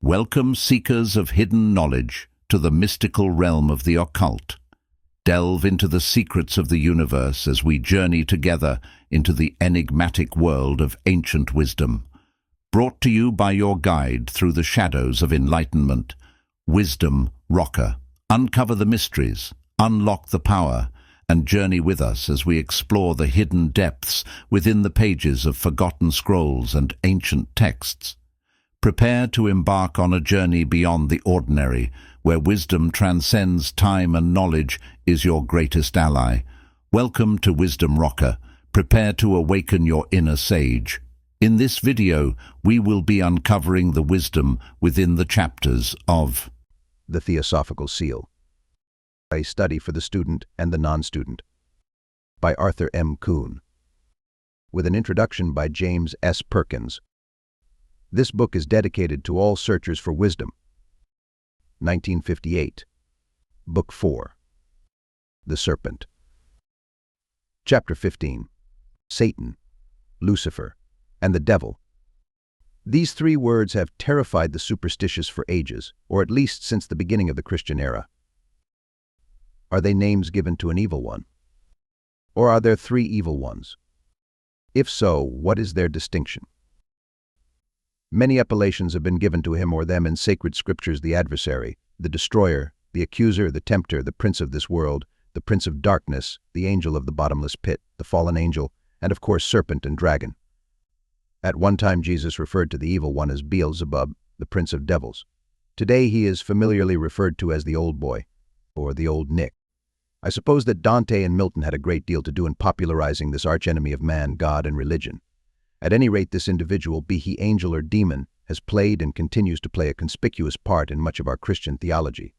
Welcome, seekers of hidden knowledge, to the mystical realm of the occult. Delve into the secrets of the universe as we journey together into the enigmatic world of ancient wisdom. Brought to you by your guide through the shadows of enlightenment, Wisdom Rocker. Uncover the mysteries, unlock the power, and journey with us as we explore the hidden depths within the pages of forgotten scrolls and ancient texts. Prepare to embark on a journey beyond the ordinary, where wisdom transcends time and knowledge is your greatest ally. Welcome to Wisdom Rocker. Prepare to awaken your inner sage. In this video, we will be uncovering the wisdom within the chapters of The Theosophical Seal, a study for the student and the non-student, by Arthur M. Kuhn, with an introduction by James S. Perkins. This book is dedicated to all searchers for wisdom. 1958. Book 4. The Serpent. Chapter 15. Satan, Lucifer, and the Devil. These three words have terrified the superstitious for ages, or at least since the beginning of the Christian era. Are they names given to an evil one? Or are there three evil ones? If so, what is their distinction? Many appellations have been given to him or them in sacred scriptures: the Adversary, the Destroyer, the Accuser, the Tempter, the Prince of this world, the Prince of Darkness, the Angel of the Bottomless Pit, the Fallen Angel, and of course Serpent and Dragon. At one time Jesus referred to the evil one as Beelzebub, the Prince of Devils. Today he is familiarly referred to as the Old Boy, or the Old Nick. I suppose that Dante and Milton had a great deal to do in popularizing this archenemy of man, God, and religion. At any rate, this individual, be he angel or demon, has played and continues to play a conspicuous part in much of our Christian theology.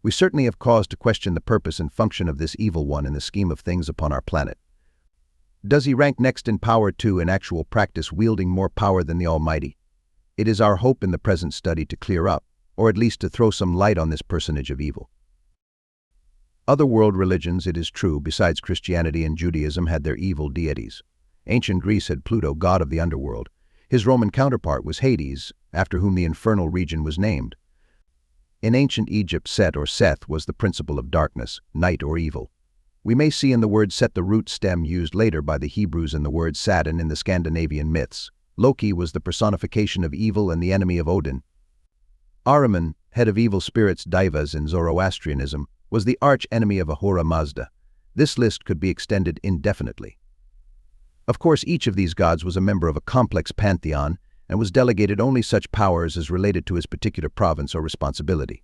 We certainly have cause to question the purpose and function of this evil one in the scheme of things upon our planet. Does he rank next in power to, in actual practice, wielding more power than the Almighty? It is our hope in the present study to clear up, or at least to throw some light on this personage of evil. Other world religions, it is true, besides Christianity and Judaism, had their evil deities. Ancient Greece had Pluto, god of the underworld. His Roman counterpart was Hades, after whom the infernal region was named. In ancient Egypt, Set or Seth was the principle of darkness, night or evil. We may see in the word Set the root stem used later by the Hebrews in the word Saturn in the Scandinavian myths. Loki was the personification of evil and the enemy of Odin. Ahriman, head of evil spirits Daivas in Zoroastrianism, was the arch-enemy of Ahura Mazda. This list could be extended indefinitely. Of course, each of these gods was a member of a complex pantheon and was delegated only such powers as related to his particular province or responsibility.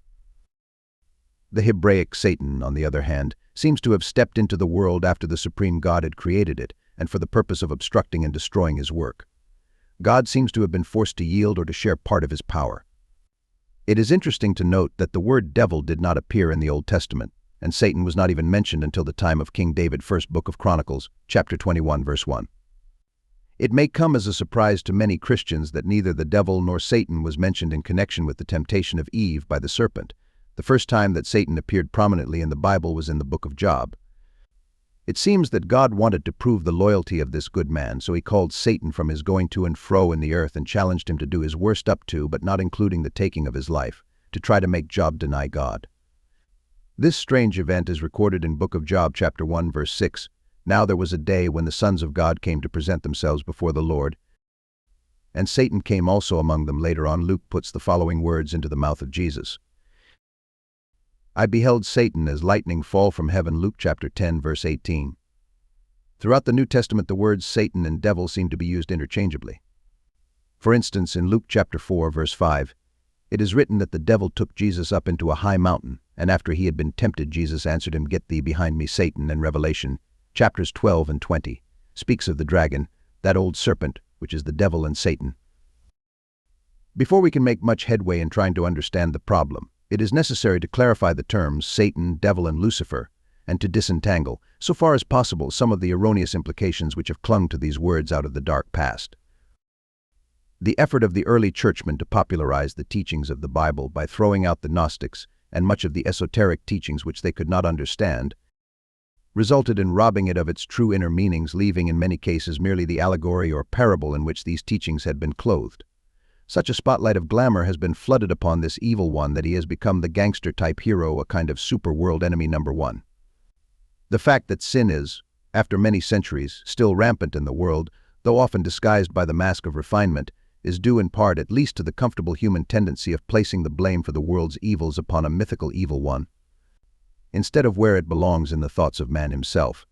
The Hebraic Satan, on the other hand, seems to have stepped into the world after the supreme God had created it, and for the purpose of obstructing and destroying his work. God seems to have been forced to yield or to share part of his power. It is interesting to note that the word devil did not appear in the Old Testament, and Satan was not even mentioned until the time of King David, First Book of Chronicles, chapter 21, verse 1. It may come as a surprise to many Christians that neither the devil nor Satan was mentioned in connection with the temptation of Eve by the serpent. The first time that Satan appeared prominently in the Bible was in the book of Job. It seems that God wanted to prove the loyalty of this good man, so he called Satan from his going to and fro in the earth and challenged him to do his worst up to, but not including the taking of his life, to try to make Job deny God. This strange event is recorded in book of Job, chapter 1, verse 6. Now there was a day when the sons of God came to present themselves before the Lord, and Satan came also among them. Later on, Luke puts the following words into the mouth of Jesus. I beheld Satan as lightning fall from heaven. Luke chapter 10, verse 18. Throughout the New Testament, the words Satan and devil seem to be used interchangeably. For instance, in Luke chapter 4, verse 5, it is written that the devil took Jesus up into a high mountain, and after he had been tempted, Jesus answered him, Get thee behind me, Satan. And Revelation, chapters 12 and 20, speaks of the dragon, that old serpent, which is the devil and Satan. Before we can make much headway in trying to understand the problem, it is necessary to clarify the terms Satan, devil, and Lucifer, and to disentangle, so far as possible, some of the erroneous implications which have clung to these words out of the dark past. The effort of the early churchmen to popularize the teachings of the Bible by throwing out the Gnostics and much of the esoteric teachings which they could not understand resulted in robbing it of its true inner meanings, leaving in many cases merely the allegory or parable in which these teachings had been clothed. Such a spotlight of glamour has been flooded upon this evil one that he has become the gangster-type hero, a kind of super-world enemy number one. The fact that sin is, after many centuries, still rampant in the world, though often disguised by the mask of refinement, is due in part at least to the comfortable human tendency of placing the blame for the world's evils upon a mythical evil one, instead of where it belongs in the thoughts of man himself.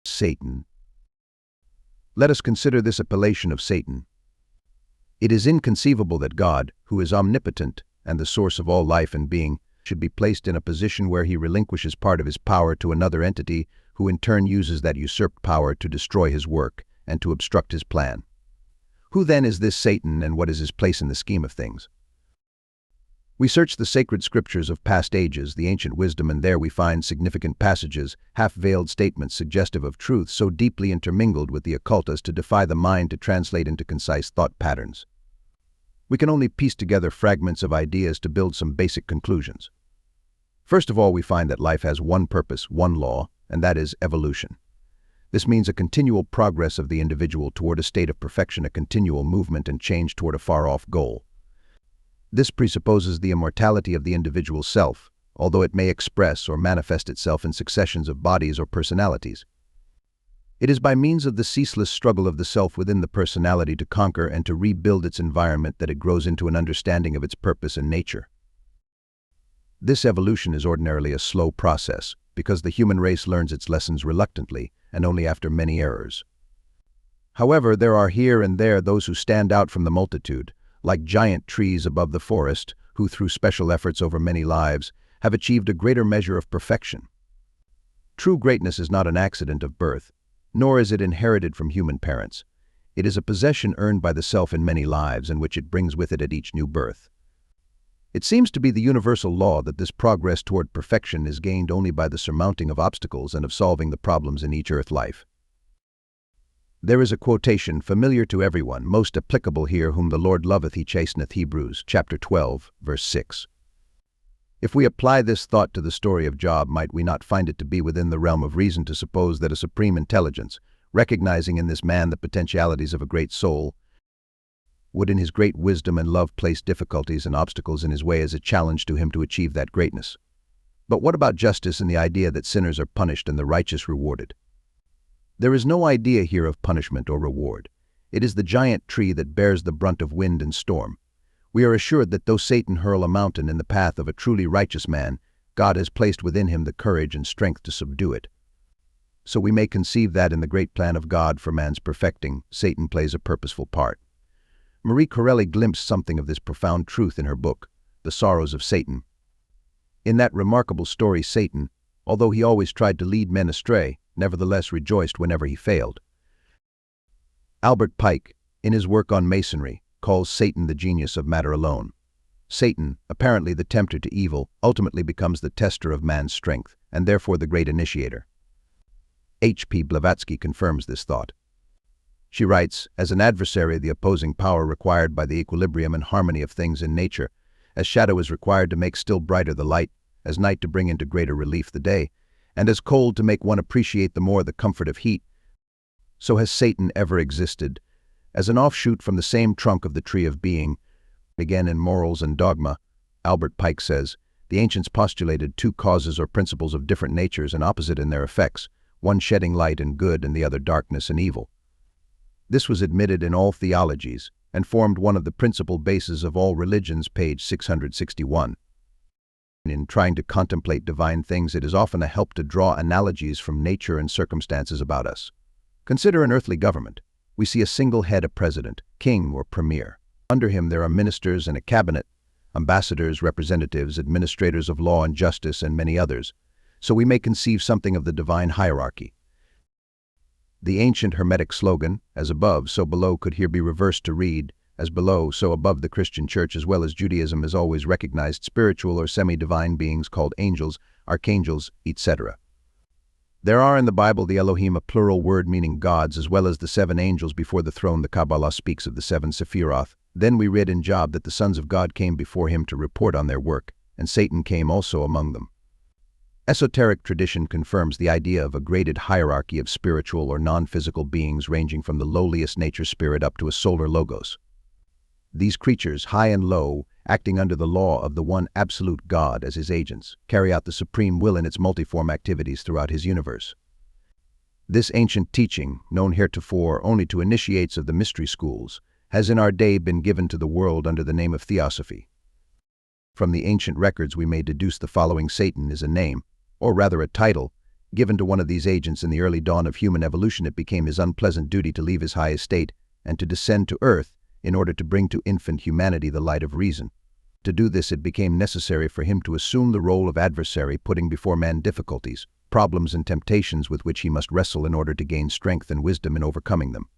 Satan. Let us consider this appellation of Satan. It is inconceivable that God, who is omnipotent and the source of all life and being, should be placed in a position where he relinquishes part of his power to another entity who in turn uses that usurped power to destroy his work and to obstruct his plan. Who then is this Satan, and what is his place in the scheme of things? We search the sacred scriptures of past ages, the ancient wisdom, and there we find significant passages, half-veiled statements suggestive of truth so deeply intermingled with the occult as to defy the mind to translate into concise thought patterns. We can only piece together fragments of ideas to build some basic conclusions. First of all, we find that life has one purpose, one law, and that is evolution. This means a continual progress of the individual toward a state of perfection, a continual movement and change toward a far-off goal. This presupposes the immortality of the individual self, although it may express or manifest itself in successions of bodies or personalities. It is by means of the ceaseless struggle of the self within the personality to conquer and to rebuild its environment that it grows into an understanding of its purpose and nature. This evolution is ordinarily a slow process, because the human race learns its lessons reluctantly and only after many errors. However, there are here and there those who stand out from the multitude, like giant trees above the forest, who through special efforts over many lives have achieved a greater measure of perfection. True greatness is not an accident of birth, nor is it inherited from human parents. It is a possession earned by the self in many lives and which it brings with it at each new birth. It seems to be the universal law that this progress toward perfection is gained only by the surmounting of obstacles and of solving the problems in each earth life. There is a quotation familiar to everyone, most applicable here: "Whom the Lord loveth he chasteneth," Hebrews chapter 12, verse 6. If we apply this thought to the story of Job, might we not find it to be within the realm of reason to suppose that a supreme intelligence, recognizing in this man the potentialities of a great soul, would in his great wisdom and love place difficulties and obstacles in his way as a challenge to him to achieve that greatness? But what about justice and the idea that sinners are punished and the righteous rewarded? There is no idea here of punishment or reward. It is the giant tree that bears the brunt of wind and storm. We are assured that though Satan hurl a mountain in the path of a truly righteous man, God has placed within him the courage and strength to subdue it. So we may conceive that in the great plan of God for man's perfecting, Satan plays a purposeful part. Marie Corelli glimpsed something of this profound truth in her book, The Sorrows of Satan. In that remarkable story, Satan, although he always tried to lead men astray, nevertheless rejoiced whenever he failed. Albert Pike, in his work on Masonry, calls Satan the genius of matter alone. Satan, apparently the tempter to evil, ultimately becomes the tester of man's strength, and therefore the great initiator. H.P. Blavatsky confirms this thought. She writes, "As an adversary, the opposing power required by the equilibrium and harmony of things in nature, as shadow is required to make still brighter the light, as night to bring into greater relief the day, and as cold to make one appreciate the more the comfort of heat, so has Satan ever existed, as an offshoot from the same trunk of the tree of being." Again, in Morals and Dogma, Albert Pike says, "The ancients postulated two causes or principles of different natures and opposite in their effects, one shedding light and good and the other darkness and evil. This was admitted in all theologies and formed one of the principal bases of all religions," page 661. In trying to contemplate divine things, it is often a help to draw analogies from nature and circumstances about us. Consider an earthly government. We see a single head, a president, king, or premier. Under him there are ministers and a cabinet, ambassadors, representatives, administrators of law and justice, and many others. So we may conceive something of the divine hierarchy. The ancient Hermetic slogan, "As above, so below," could here be reversed to read, "As below, so above." The Christian Church, as well as Judaism, has always recognized spiritual or semi-divine beings called angels, archangels, etc. There are in the Bible the Elohim, a plural word meaning gods, as well as the 7 angels before the throne. The Kabbalah speaks of the 7 Sephiroth. Then we read in Job that the sons of God came before him to report on their work, and Satan came also among them. Esoteric tradition confirms the idea of a graded hierarchy of spiritual or non-physical beings ranging from the lowliest nature spirit up to a solar logos. These creatures, high and low, acting under the law of the one absolute God as his agents, carry out the supreme will in its multiform activities throughout his universe. This ancient teaching, known heretofore only to initiates of the mystery schools, has in our day been given to the world under the name of Theosophy. From the ancient records we may deduce the following: Satan is a name, or rather a title, given to one of these agents in the early dawn of human evolution. It became his unpleasant duty to leave his high estate and to descend to earth in order to bring to infant humanity the light of reason. To do this, it became necessary for him to assume the role of adversary, putting before man difficulties, problems and temptations with which he must wrestle in order to gain strength and wisdom in overcoming them.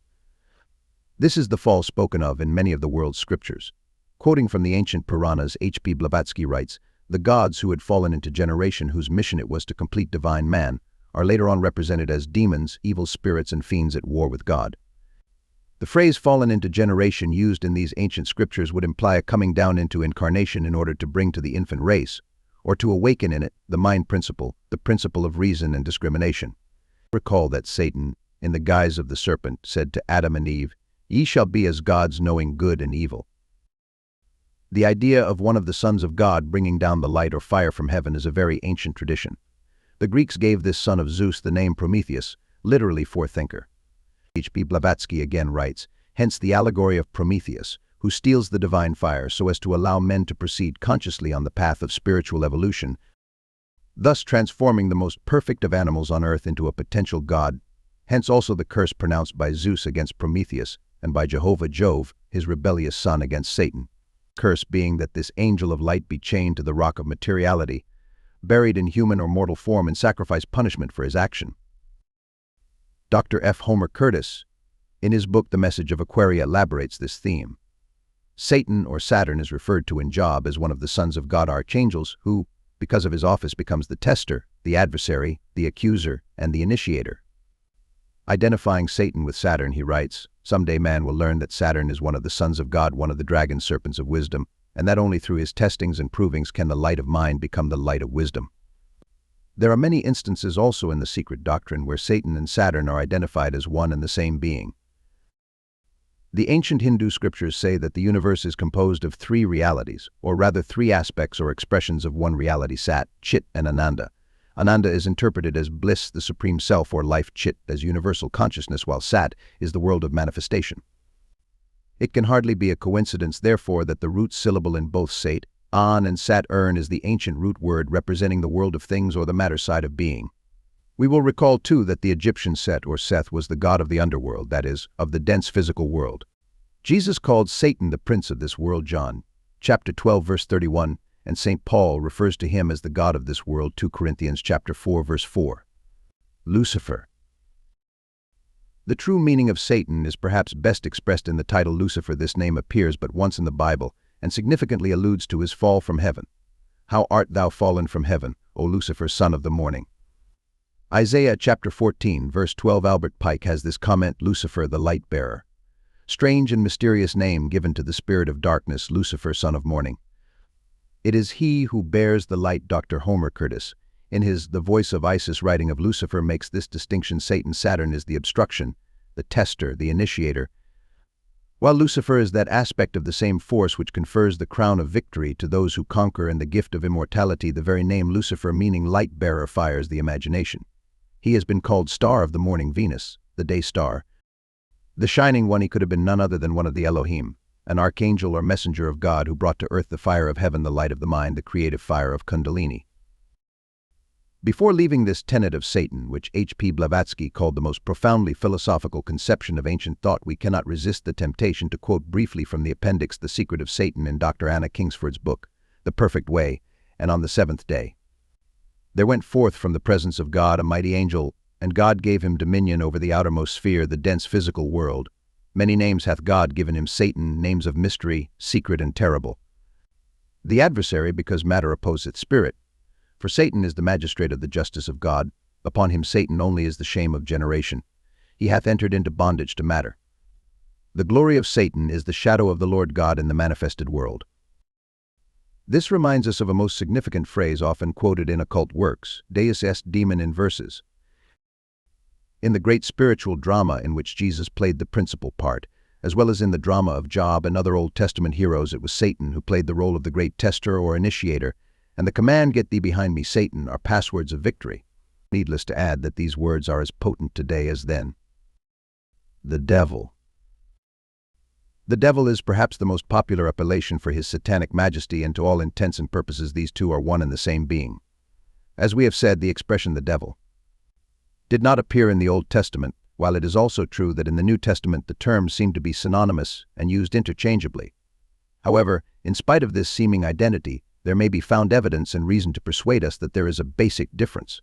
This is the fall spoken of in many of the world's scriptures. Quoting from the ancient Puranas, H.P. Blavatsky writes, "The gods who had fallen into generation whose mission it was to complete divine man are later on represented as demons, evil spirits and fiends at war with God." The phrase "fallen into generation" used in these ancient scriptures would imply a coming down into incarnation in order to bring to the infant race, or to awaken in it, the mind principle, the principle of reason and discrimination. Recall that Satan, in the guise of the serpent, said to Adam and Eve, "Ye shall be as gods, knowing good and evil." The idea of one of the sons of God bringing down the light or fire from heaven is a very ancient tradition. The Greeks gave this son of Zeus the name Prometheus, literally forethinker. H.P. Blavatsky again writes, "Hence the allegory of Prometheus, who steals the divine fire so as to allow men to proceed consciously on the path of spiritual evolution, thus transforming the most perfect of animals on earth into a potential god. Hence also the curse pronounced by Zeus against Prometheus and by Jehovah Jove, his rebellious son, against Satan. Curse being that this angel of light be chained to the rock of materiality, buried in human or mortal form, and sacrifice punishment for his action." Dr. F. Homer Curtis, in his book The Message of Aquaria, elaborates this theme. Satan or Saturn is referred to in Job as one of the sons of God archangels who, because of his office, becomes the tester, the adversary, the accuser, and the initiator. Identifying Satan with Saturn, he writes, "Someday man will learn that Saturn is one of the sons of God, one of the dragon serpents of wisdom, and that only through his testings and provings can the light of mind become the light of wisdom." There are many instances also in the secret doctrine where Satan and Saturn are identified as one and the same being. The ancient Hindu scriptures say that the universe is composed of three realities, or rather three aspects or expressions of one reality: Sat, Chit, and Ananda. Ananda is interpreted as bliss, the supreme self or life; Chit as universal consciousness, while Sat is the world of manifestation. It can hardly be a coincidence, therefore, that the root syllable in both Sat, An, and Saturn is the ancient root word representing the world of things or the matter side of being. We will recall, too, that the Egyptian Set or Seth was the god of the underworld, that is, of the dense physical world. Jesus called Satan the prince of this world, John chapter 12, verse 31, and St. Paul refers to him as the god of this world, 2 Corinthians chapter 4, verse 4. Lucifer. The true meaning of Satan is perhaps best expressed in the title Lucifer. This name appears but once in the Bible and significantly alludes to his fall from heaven. "How art thou fallen from heaven, O Lucifer, son of the morning?" Isaiah chapter 14, verse 12. Albert Pike has this comment: "Lucifer, the light bearer." Strange and mysterious name given to the spirit of darkness, Lucifer, son of morning. It is he who bears the light. Dr. Homer Curtis, in his The Voice of Isis writing of Lucifer, makes this distinction: Satan, Saturn is the obstruction, the tester, the initiator, while Lucifer is that aspect of the same force which confers the crown of victory to those who conquer and the gift of immortality. The very name Lucifer, meaning light bearer, fires the imagination. He has been called star of the morning, Venus, the day star, the shining one. He could have been none other than one of the Elohim, an archangel or messenger of God who brought to earth the fire of heaven, the light of the mind, the creative fire of Kundalini. Before leaving this tenet of Satan, which H.P. Blavatsky called the most profoundly philosophical conception of ancient thought, we cannot resist the temptation to quote briefly from the appendix The Secret of Satan in Dr. Anna Kingsford's book, The Perfect Way. "And on the seventh day there went forth from the presence of God a mighty angel, and God gave him dominion over the outermost sphere, the dense physical world. Many names hath God given him, Satan, names of mystery, secret, and terrible. The adversary, because matter opposeth spirit. For Satan is the magistrate of the justice of God. Upon him Satan only is the shame of generation. He hath entered into bondage to matter. The glory of Satan is the shadow of the Lord God in the manifested world." This reminds us of a most significant phrase often quoted in occult works, Deus est demon in verses. In the great spiritual drama in which Jesus played the principal part, as well as in the drama of Job and other Old Testament heroes, it was Satan who played the role of the great tester or initiator, and the command, "Get thee behind me, Satan," are passwords of victory. Needless to add that these words are as potent today as then. The devil. The devil is perhaps the most popular appellation for his satanic majesty, and to all intents and purposes these two are one and the same being. As we have said, the expression "the devil" did not appear in the Old Testament, while it is also true that in the New Testament the terms seem to be synonymous and used interchangeably. However, in spite of this seeming identity, there may be found evidence and reason to persuade us that there is a basic difference.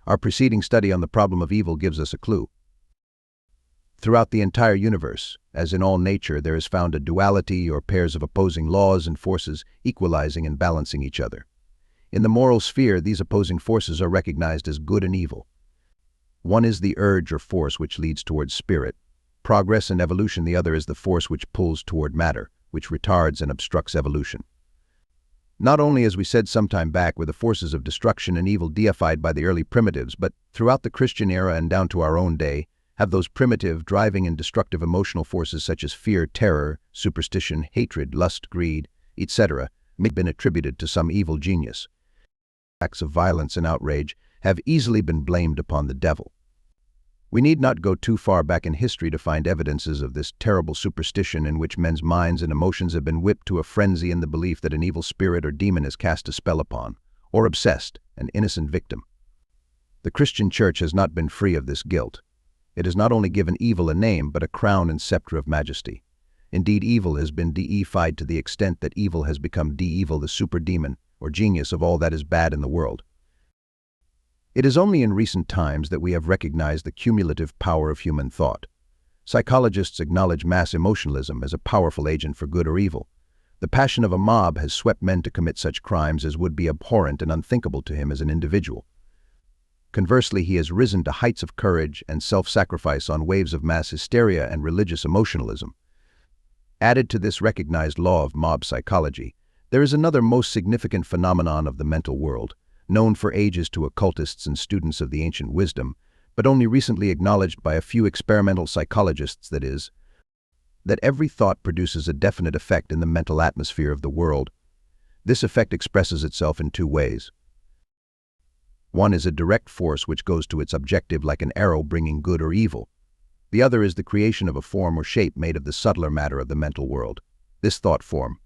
Our preceding study on the problem of evil gives us a clue. Throughout the entire universe, as in all nature, there is found a duality or pairs of opposing laws and forces equalizing and balancing each other. In the moral sphere, these opposing forces are recognized as good and evil. One is the urge or force which leads towards spirit, progress and evolution. The other is the force which pulls toward matter, which retards and obstructs evolution. Not only, as we said some time back, were the forces of destruction and evil deified by the early primitives, but throughout the Christian era and down to our own day, have those primitive, driving and destructive emotional forces such as fear, terror, superstition, hatred, lust, greed, etc., may have been attributed to some evil genius. Acts of violence and outrage have easily been blamed upon the devil. We need not go too far back in history to find evidences of this terrible superstition in which men's minds and emotions have been whipped to a frenzy in the belief that an evil spirit or demon has cast a spell upon, or obsessed, an innocent victim. The Christian Church has not been free of this guilt. It has not only given evil a name, but a crown and scepter of majesty. Indeed, evil has been deified to the extent that evil has become de-evil, the super-demon, or genius of all that is bad in the world. It is only in recent times that we have recognized the cumulative power of human thought. Psychologists acknowledge mass emotionalism as a powerful agent for good or evil. The passion of a mob has swept men to commit such crimes as would be abhorrent and unthinkable to him as an individual. Conversely, he has risen to heights of courage and self-sacrifice on waves of mass hysteria and religious emotionalism. Added to this recognized law of mob psychology, there is another most significant phenomenon of the mental world, known for ages to occultists and students of the ancient wisdom, but only recently acknowledged by a few experimental psychologists, that is, that every thought produces a definite effect in the mental atmosphere of the world. This effect expresses itself in two ways. One is a direct force which goes to its objective like an arrow bringing good or evil. The other is the creation of a form or shape made of the subtler matter of the mental world. This thought form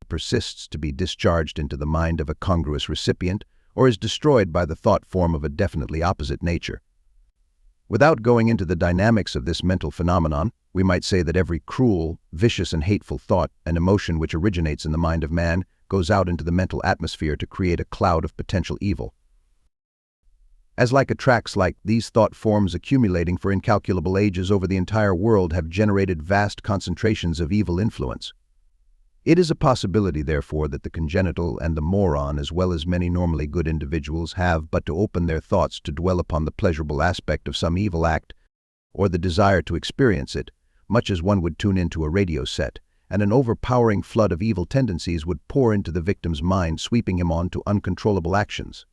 persists to be discharged into the mind of a congruous recipient, or is destroyed by the thought form of a definitely opposite nature. Without going into the dynamics of this mental phenomenon, we might say that every cruel, vicious and hateful thought and emotion which originates in the mind of man goes out into the mental atmosphere to create a cloud of potential evil. As like attracts like, these thought forms accumulating for incalculable ages over the entire world have generated vast concentrations of evil influence. It is a possibility, therefore, that the congenital and the moron, as well as many normally good individuals, have but to open their thoughts to dwell upon the pleasurable aspect of some evil act, or the desire to experience it, much as one would tune into a radio set, and an overpowering flood of evil tendencies would pour into the victim's mind, sweeping him on to uncontrollable actions.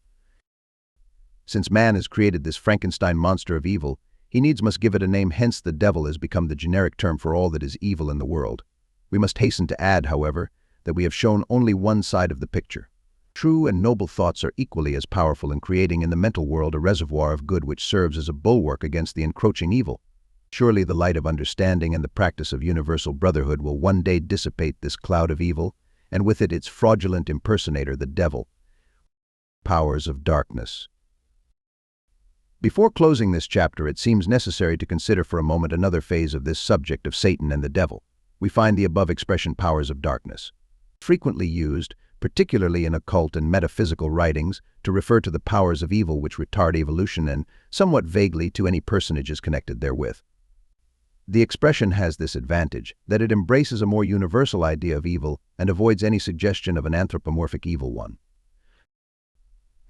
Since man has created this Frankenstein monster of evil, he needs must give it a name, hence the devil has become the generic term for all that is evil in the world. We must hasten to add, however, that we have shown only one side of the picture. True and noble thoughts are equally as powerful in creating in the mental world a reservoir of good which serves as a bulwark against the encroaching evil. Surely the light of understanding and the practice of universal brotherhood will one day dissipate this cloud of evil, and with it its fraudulent impersonator, the devil. Powers of darkness. Before closing this chapter, it seems necessary to consider for a moment another phase of this subject of Satan and the devil. We find the above expression powers of darkness frequently used, particularly in occult and metaphysical writings, to refer to the powers of evil which retard evolution, and somewhat vaguely to any personages connected therewith. The expression has this advantage, that it embraces a more universal idea of evil and avoids any suggestion of an anthropomorphic evil one.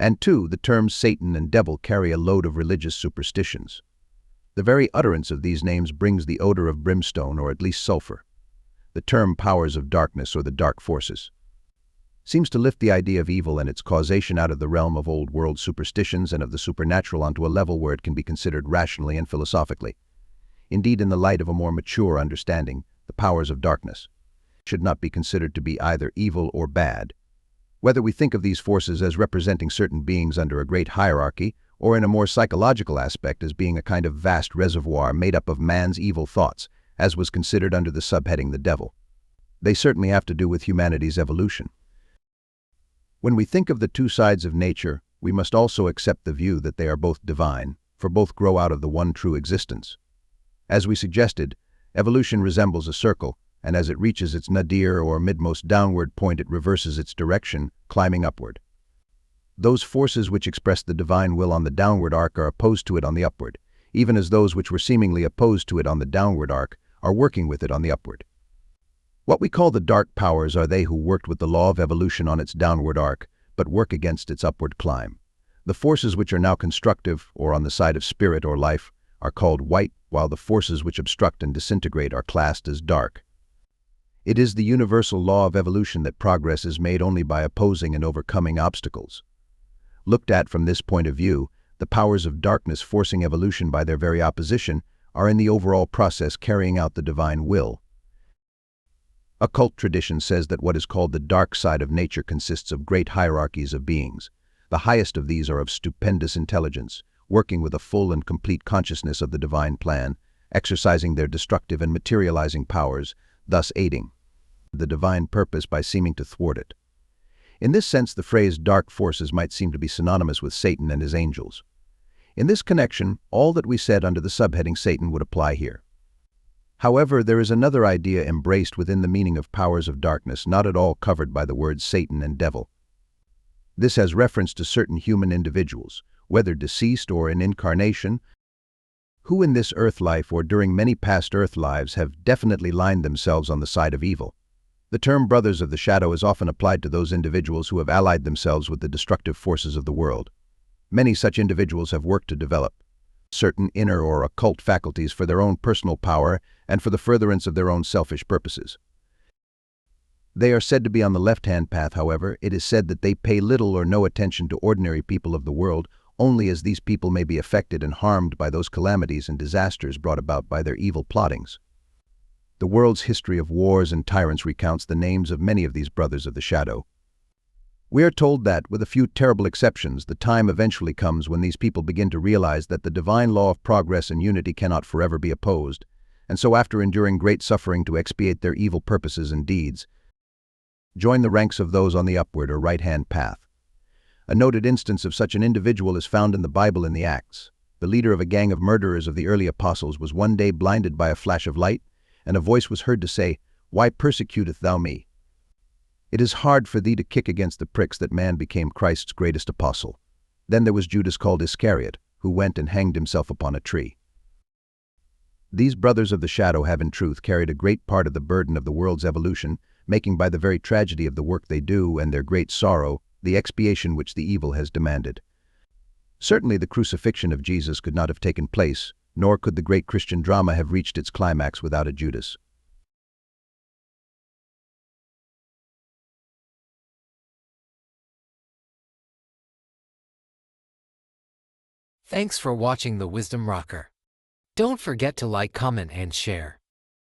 And two, the terms Satan and devil carry a load of religious superstitions. The very utterance of these names brings the odor of brimstone, or at least sulfur. The term powers of darkness, or the dark forces. seems to lift the idea of evil and its causation out of the realm of old-world superstitions and of the supernatural onto a level where it can be considered rationally and philosophically. Indeed, in the light of a more mature understanding, the powers of darkness should not be considered to be either evil or bad. Whether we think of these forces as representing certain beings under a great hierarchy, or in a more psychological aspect as being a kind of vast reservoir made up of man's evil thoughts, as was considered under the subheading the devil, they certainly have to do with humanity's evolution. When we think of the two sides of nature, we must also accept the view that they are both divine, for both grow out of the one true existence. As we suggested, evolution resembles a circle, and as it reaches its nadir or midmost downward point it reverses its direction, climbing upward. Those forces which express the divine will on the downward arc are opposed to it on the upward, even as those which were seemingly opposed to it on the downward arc are working with it on the upward. What we call the dark powers are they who worked with the law of evolution on its downward arc, but work against its upward climb. The forces which are now constructive, or on the side of spirit or life, are called white, while the forces which obstruct and disintegrate are classed as dark. It is the universal law of evolution that progress is made only by opposing and overcoming obstacles. Looked at from this point of view, the powers of darkness forcing evolution by their very opposition are in the overall process carrying out the divine will. Occult tradition says that what is called the dark side of nature consists of great hierarchies of beings. The highest of these are of stupendous intelligence, working with a full and complete consciousness of the divine plan, exercising their destructive and materializing powers, thus aiding the divine purpose by seeming to thwart it. In this sense, the phrase dark forces might seem to be synonymous with Satan and his angels. In this connection, all that we said under the subheading Satan would apply here. However, there is another idea embraced within the meaning of powers of darkness not at all covered by the words Satan and devil. This has reference to certain human individuals, whether deceased or in incarnation, who in this earth life or during many past earth lives have definitely lined themselves on the side of evil. The term brothers of the shadow is often applied to those individuals who have allied themselves with the destructive forces of the world. Many such individuals have worked to develop certain inner or occult faculties for their own personal power and for the furtherance of their own selfish purposes. They are said to be on the left-hand path. However, it is said that they pay little or no attention to ordinary people of the world, only as these people may be affected and harmed by those calamities and disasters brought about by their evil plottings. The world's history of wars and tyrants recounts the names of many of these brothers of the shadow. We are told that, with a few terrible exceptions, the time eventually comes when these people begin to realize that the divine law of progress and unity cannot forever be opposed, and so after enduring great suffering to expiate their evil purposes and deeds, join the ranks of those on the upward or right-hand path. A noted instance of such an individual is found in the Bible in the Acts. The leader of a gang of murderers of the early apostles was one day blinded by a flash of light, and a voice was heard to say, "Why persecutest thou me? It is hard for thee to kick against the pricks." That man became Christ's greatest apostle. Then there was Judas called Iscariot, who went and hanged himself upon a tree. These brothers of the shadow have in truth carried a great part of the burden of the world's evolution, making by the very tragedy of the work they do and their great sorrow the expiation which the evil has demanded. Certainly the crucifixion of Jesus could not have taken place, nor could the great Christian drama have reached its climax without a Judas. Thanks for watching the Wisdom Rocker. Don't forget to like, comment, and share.